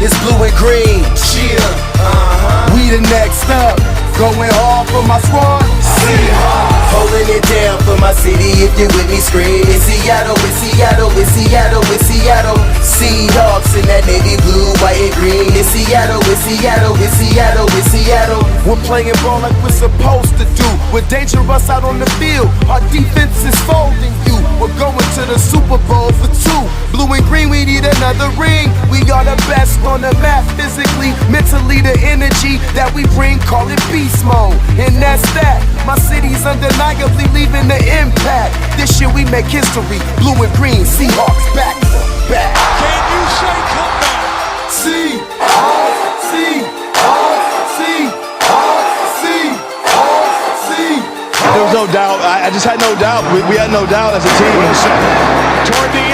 It's blue and green. Cheer. We the next up. Going hard for my squad. Seahawks. Holding it down for my city. If you with me, scream. It's Seattle, it's Seattle, it's Seattle, it's Seattle. Seahawks in that navy blue, white and green. It's Seattle, it's Seattle, it's Seattle, it's Seattle. We're playing ball like we're supposed to do. We're dangerous out on the field. Our defense is folding you. We're going to the Super Bowl for 2. Blue and green, we need another ring. We are the best on the map, physically, mentally, the energy that we bring, call it beast mode. And that's that. My city's undeniably leaving the impact. This year we make history. Blue and green, Seahawks back to back. Can you say comeback? Seahawks, Seahawks, Seahawks, Seahawks, Seahawks. There was no doubt. I just had no doubt. We had no doubt as a team. Toward the